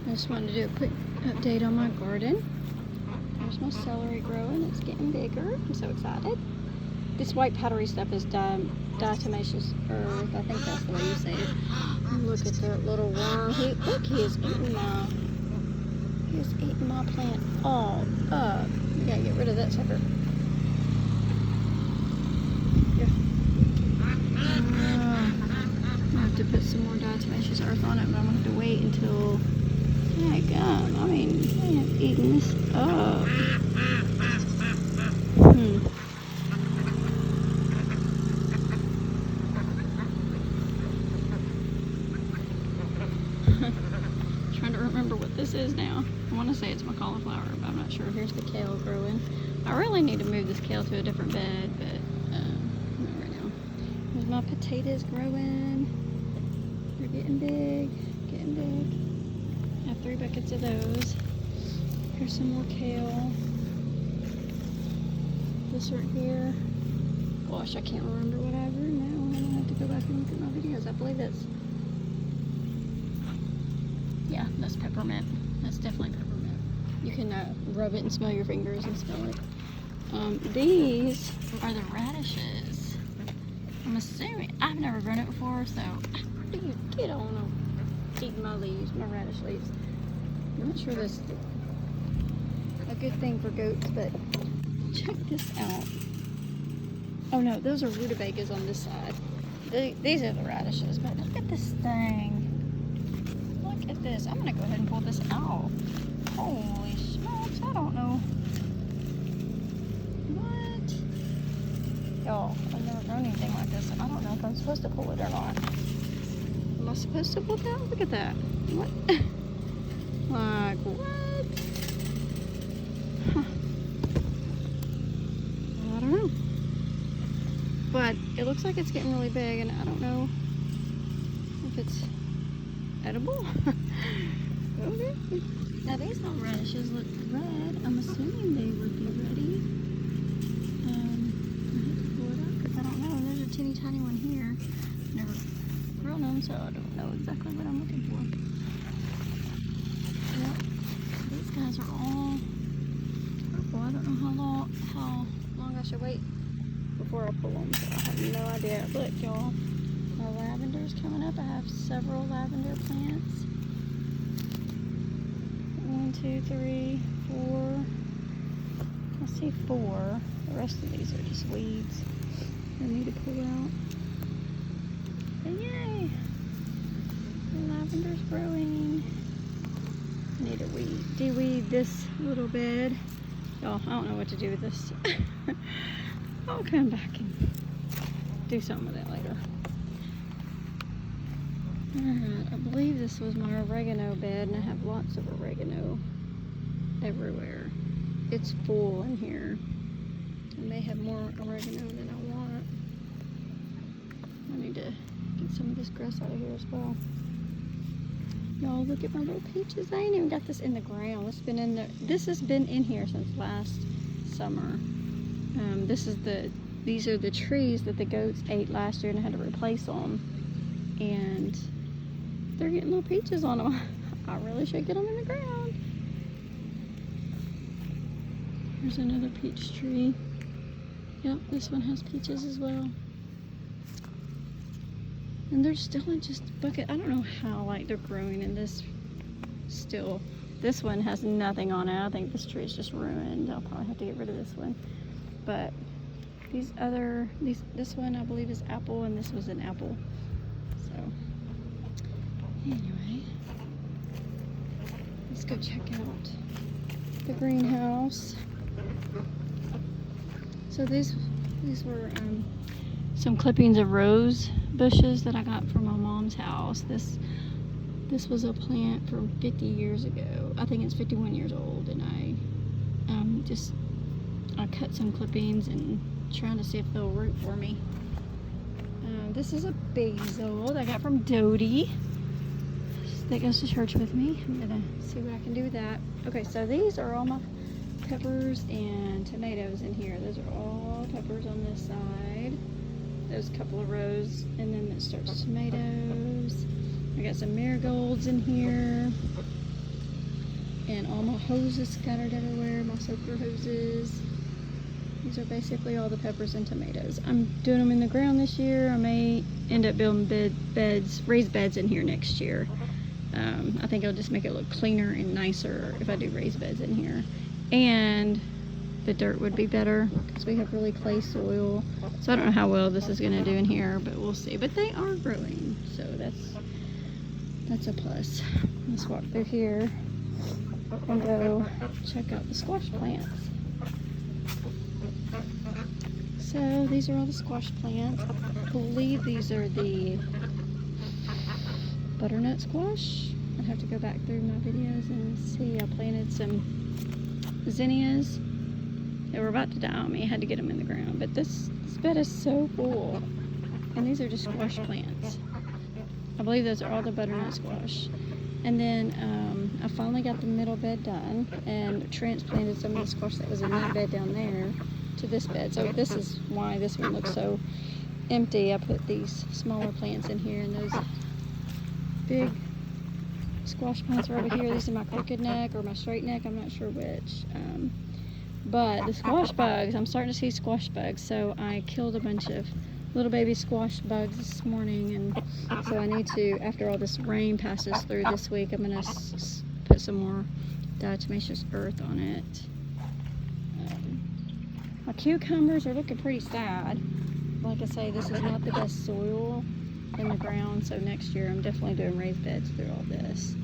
I just wanted to do a quick update on my garden. There's my celery growing. It's getting bigger. I'm so excited. This white powdery stuff is diatomaceous earth. I think that's the way you say it. Look at that little worm. He is eating my plant all up. You gotta get rid of that sucker. Yeah. I have to put some more diatomaceous earth on it, but I'm gonna have to wait until. My God, I mean, I am eating this up. Trying to remember what this is now. I want to say it's my cauliflower, but I'm not sure. Here's the kale growing. I really need to move this kale to a different bed, but not right now. Here's my potatoes growing. They're getting big, getting big. I have 3 buckets of those. Here's some more kale. This right here. Gosh, I can't remember what I grew now. I'm gonna have to go back and look at my videos. I believe that's, yeah, that's peppermint. That's definitely peppermint. You can rub it and smell your fingers and smell it. These are the radishes. I'm assuming, I've never grown it before, so how do you get on eating my leaves, my radish leaves? I'm not sure that's a good thing for goats, but check this out. Oh no, those are rutabagas on this side. These are the radishes, but look at this thing. Look at this. I'm gonna go ahead and pull this out. Holy smokes, I don't know. What? Y'all, I've never grown anything like this, and I don't know if I'm supposed to pull it or not. Am I supposed to pull that? Look at that. What? Like, what? Huh. I don't know. But it looks like it's getting really big, and I don't know if it's edible. Okay. Now these little radishes look red. I'm assuming they would be ready. I have to pull it up because I don't know. There's a teeny tiny one here. Never grown them, so I don't know exactly what I'm looking for. Yep. These guys are all purple. I don't know how long I should wait before I pull them, so I have no idea. Look, y'all, my lavender's coming up. I have several lavender plants. 1, 2, 3, 4. I see 4. The rest of these are just weeds I need to pull out. But yay! The lavender's growing. I need to de-weed this little bed. Y'all, I don't know what to do with this. I'll come back and do something with it later. Alright, I believe this was my oregano bed, and I have lots of oregano everywhere. It's full in here. I may have more oregano than I want. I need to get some of this grass out of here as well. Y'all, look at my little peaches. I ain't even got this in the ground. It's been in there. This has been in here since last summer. These are the trees that the goats ate last year, and I had to replace them. And they're getting little peaches on them. I really should get them in the ground. There's another peach tree. Yep, this one has peaches as well. And they're still in just a bucket. I don't know how they're growing in this still. This one has nothing on it. I think this tree is just ruined. I'll probably have to get rid of this one. But this one I believe is apple, and this was an apple. So anyway, let's go check out the greenhouse. So these were some clippings of rose bushes that I got from my mom's house. This was a plant from 50 years ago. I think it's 51 years old, and I cut some clippings and trying to see if they'll root for me. This is a basil that I got from Dodie that goes to church with me. I'm gonna see what I can do with that. Okay, so these are all my peppers and tomatoes in here. Those are all peppers on this side. There's a couple of rows, and then it starts tomatoes. I got some marigolds in here. And all my hoses scattered everywhere, my soaker hoses. These are basically all the peppers and tomatoes. I'm doing them in the ground this year. I may end up building raised beds in here next year. I think it'll just make it look cleaner and nicer if I do raised beds in here. And the dirt would be better because we have really clay soil. So I don't know how well this is gonna do in here, but we'll see. But they are growing, so that's a plus. Let's walk through here and go check out the squash plants. So these are all the squash plants. I believe these are the butternut squash. I'd have to go back through my videos and see. I planted some zinnias. They were about to die on me. I had to get them in the ground. But this bed is so full. And these are just squash plants. I believe those are all the butternut squash. And then I finally got the middle bed done and transplanted some of the squash that was in that bed down there to this bed. So this is why this one looks so empty. I put these smaller plants in here, and those big squash plants are over here. These are my crooked neck or my straight neck, I'm not sure which. But the squash bugs, I'm starting to see squash bugs, so I killed a bunch of little baby squash bugs this morning, and so I need to, after all this rain passes through this week, I'm going to put some more diatomaceous earth on it. My cucumbers are looking pretty sad. Like I say, this is not the best soil in the ground, so next year I'm definitely doing raised beds through all this.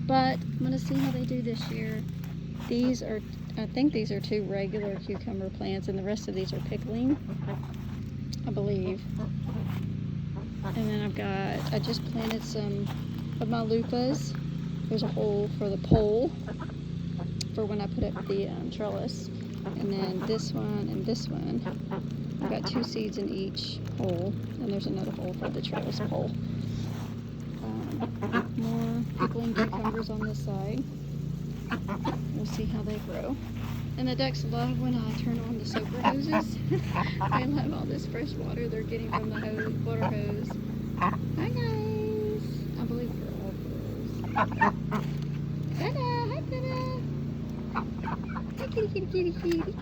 But I'm going to see how they do this year. These are, I think these are 2 regular cucumber plants, and the rest of these are pickling, I believe. And then I just planted some of my lupas. There's a hole for the pole for when I put up the trellis. And then this one and this one. I've got 2 seeds in each hole, and there's another hole for the trellis pole. More pickling cucumbers on this side. We'll see how they grow. And the ducks love when I turn on the soaker hoses. They love all this fresh water they're getting from the water hose. Hi guys! I believe they're all girls. Dada! Hi Dada! Hi kitty kitty kitty kitty!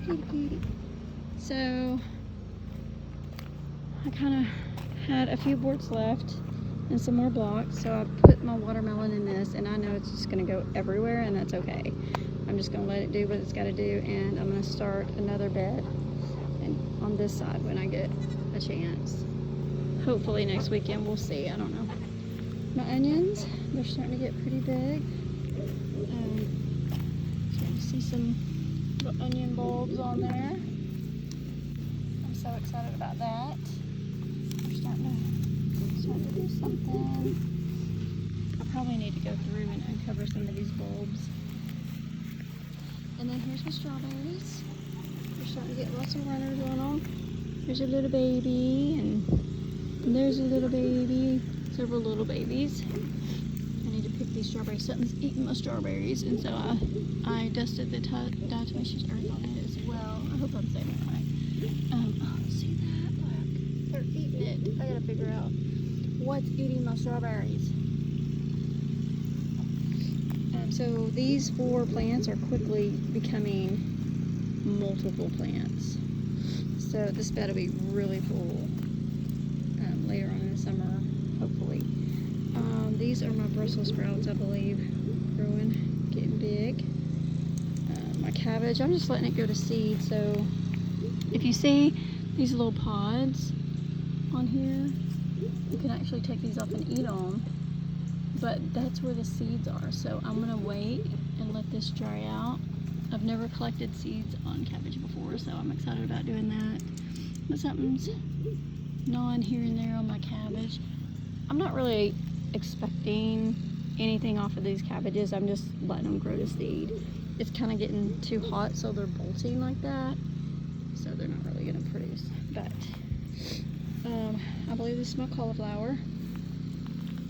Kitty kitty! So, I kind of had a few boards left and some more blocks, so I put my watermelon in this, and I know it's just going to go everywhere, and that's okay. I'm just going to let it do what it's got to do, and I'm going to start another bed and on this side when I get a chance. Hopefully next weekend, we'll see. I don't know. My onions, they're starting to get pretty big. Starting to see some little onion bulbs on there. I'm so excited about that. They're starting to do something. I probably need to go through and uncover some of these bulbs. And then here's my strawberries. They're starting to get lots of runners on them. There's a little baby, and there's a little baby. Several little babies. I need to pick these strawberries. Something's eating my strawberries, and so I dusted the diatomaceous earth on it as well. I hope I'm saying that right. Oh, see that? Look, they're eating it. I gotta figure out what's eating my strawberries. So these 4 plants are quickly becoming multiple plants. So this bed will be really full later on in the summer, hopefully. These are my Brussels sprouts, I believe, growing, getting big. My cabbage, I'm just letting it go to seed. So if you see these little pods on here, you can actually take these off and eat them. But that's where the seeds are, so I'm gonna wait and let this dry out. I've never collected seeds on cabbage before, so I'm excited about doing that. But something's gnawing here and there on my cabbage. I'm not really expecting anything off of these cabbages. I'm just letting them grow to seed. It's kind of getting too hot, so they're bolting like that. So they're not really gonna produce. But I believe this is my cauliflower.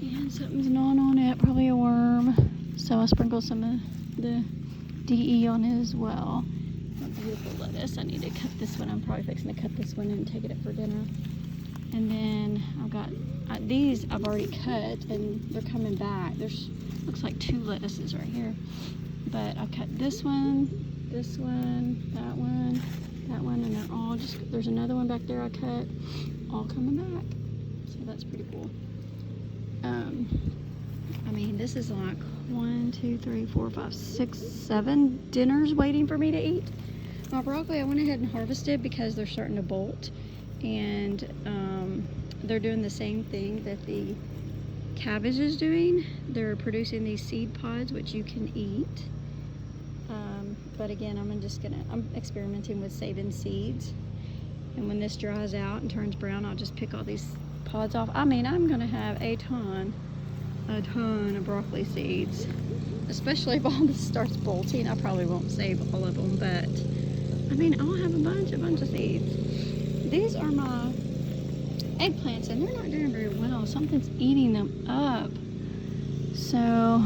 And something's gnawing on it, probably a worm. So I sprinkle some of the DE on it as well. A beautiful lettuce. I need to cut this one. I'm probably fixing to cut this one and take it up for dinner. And then I've got these I've already cut, and they're coming back. There's looks like 2 lettuces right here, but I cut this one, that one, and they're all just, there's another one back there I cut, all coming back. So that's pretty cool. I mean, this is like 1, 2, 3, 4, 5, 6, 7 dinners waiting for me to eat. My broccoli I went ahead and harvested because they're starting to bolt, and they're doing the same thing that the cabbage is doing. They're producing these seed pods which you can eat. But again, I'm experimenting with saving seeds, and when this dries out and turns brown, I'll just pick all these pods off. I mean, I'm gonna have a ton of broccoli seeds, especially if all this starts bolting. I probably won't save all of them, but I mean, I'll have a bunch of seeds. These are my eggplants, and they're not doing very well. Something's eating them up. So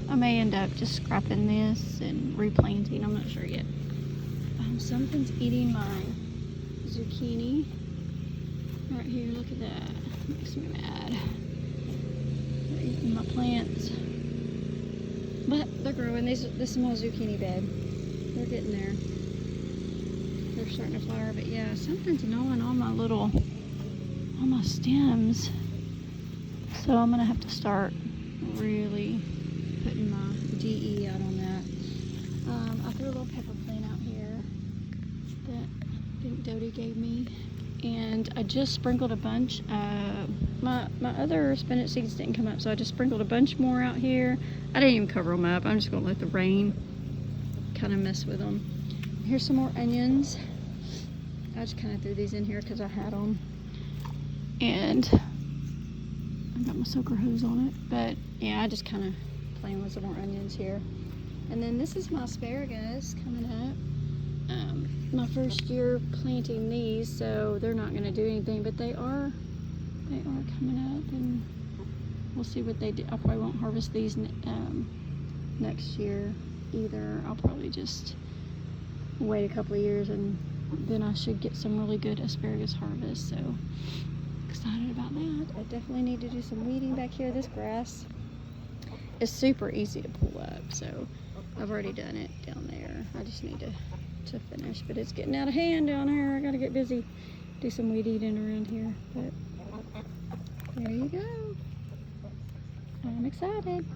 I may end up just scrapping this and replanting. I'm not sure yet. Something's eating my zucchini right here. Look at that. Makes me mad. They're eating my plants, but they're growing. This is my zucchini bed. They're getting there. They're starting to flower, but yeah, something's gnawing on my stems. So I'm gonna have to start really putting my DE out on that. I threw a little pepper plant out here that I think Dodie gave me, and I just sprinkled a bunch. My other spinach seeds didn't come up, so I just sprinkled a bunch more out here. I didn't even cover them up. I'm just gonna let the rain kind of mess with them. Here's some more onions. I just kind of threw these in here because I had them, and I got my soaker hose on it. But yeah, I just kind of playing with some more onions here. And then this is my asparagus coming up. My first year planting these, so they're not going to do anything, but they are coming up, and we'll see what they do. I probably won't harvest these next year either. I'll probably just wait a couple of years, and then I should get some really good asparagus harvest. So excited about that. I definitely need to do some weeding back here. This grass is super easy to pull up, so I've already done it down there. I just need to finish, but it's getting out of hand down here. I gotta get busy, do some weed eating around here. But there you go. I'm excited.